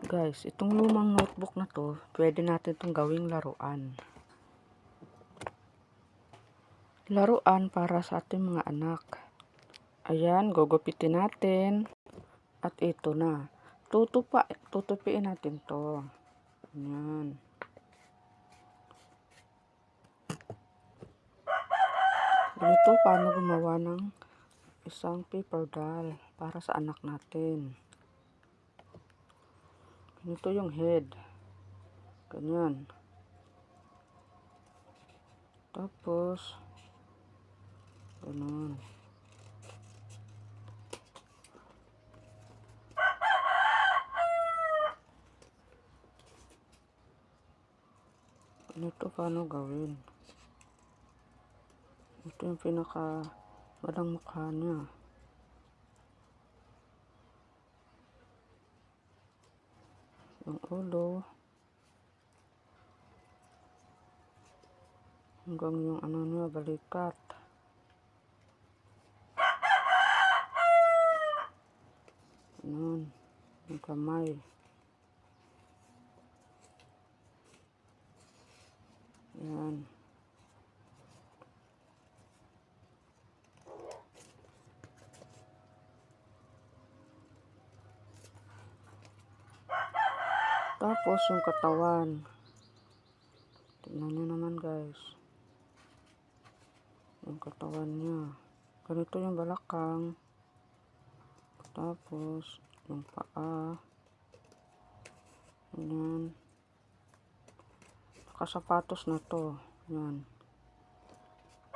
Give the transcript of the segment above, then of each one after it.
Guys, itong lumang notebook na to, pwede natin itong gawing laruan. Laruan para sa ating mga anak. Ayan, gugupitin natin. At ito na. Tutupiin natin to. Ayan. Ganito, paano gumawa ng isang paper doll para sa anak natin. Ganito yung head. Ganyan. Tapos, ganun. Ganito paano gawin. Ito yung walang mukha niya. Yung ulo. Hanggang yung niya, balikat. Ganun. Yung kamay. Yan. Tapos yung katawan. Tingnan nyo naman guys. Yung katawan niya. Ganito yung balakang. Tapos yung paa. Yan. Nakasapatos na to. Yan.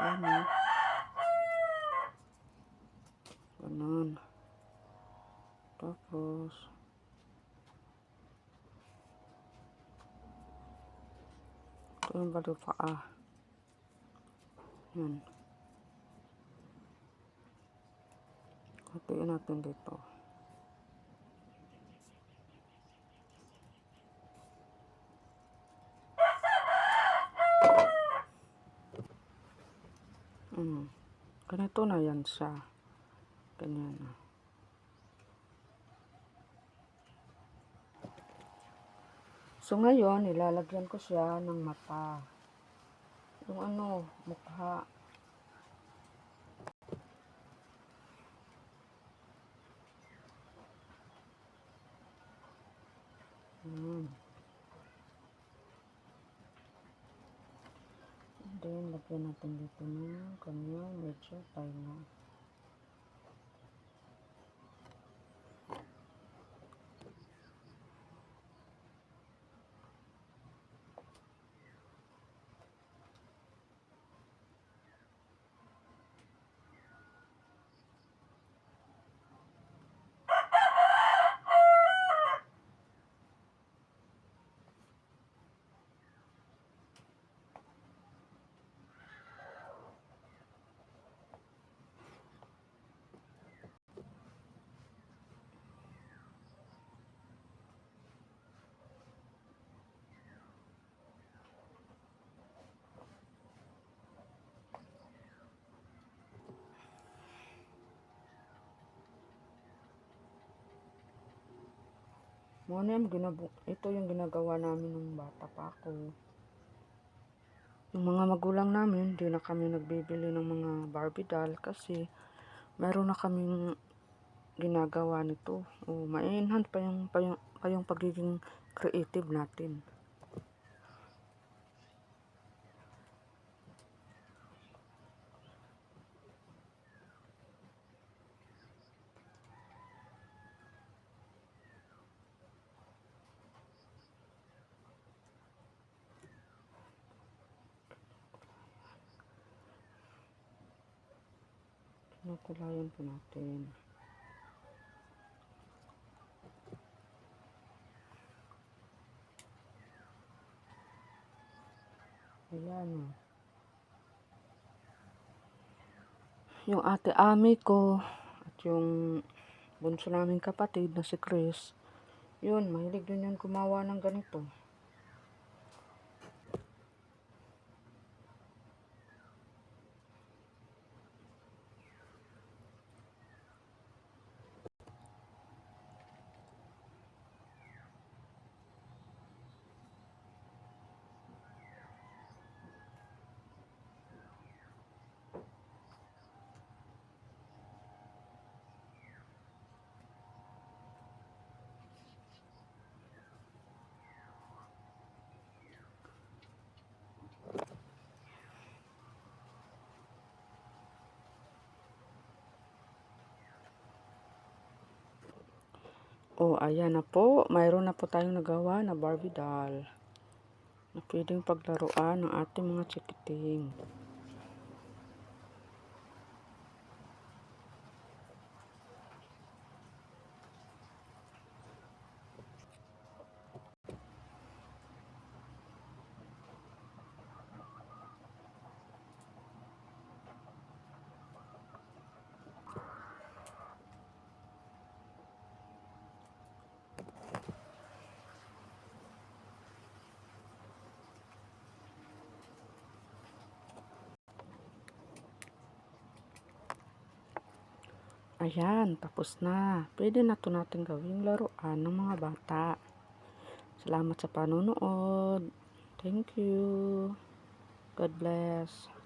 Yan. Ganun. Tapos ito yung baliw paa. Yan. Hatiin natin dito. Ganito na yan siya. Ganyan na. So ngayon, ilalagyan ko siya ng mata. Yung mukha. Then, lagyan natin dito ng kanyang medyo tayo. Ito yung ginagawa namin nung bata pa ako. Yung mga magulang namin, di na kami nagbibili ng mga Barbie doll kasi meron na kaming ginagawa nito. Ma-enhance pa yung pagiging creative natin. Kinukulayan po natin. Ayan. Yung ate Ami ko at yung bunso naming kapatid na si Chris, yun, mahilig din yun gumawa ng ganito. Oh, ayan na po. Mayroon na po tayong nagawa na Barbie doll na pwedeng paglaruan ng ating mga chikiting. Ayan, tapos na. Pwede na ito natin gawing laruan ng mga bata. Salamat sa panonood. Thank you. God bless.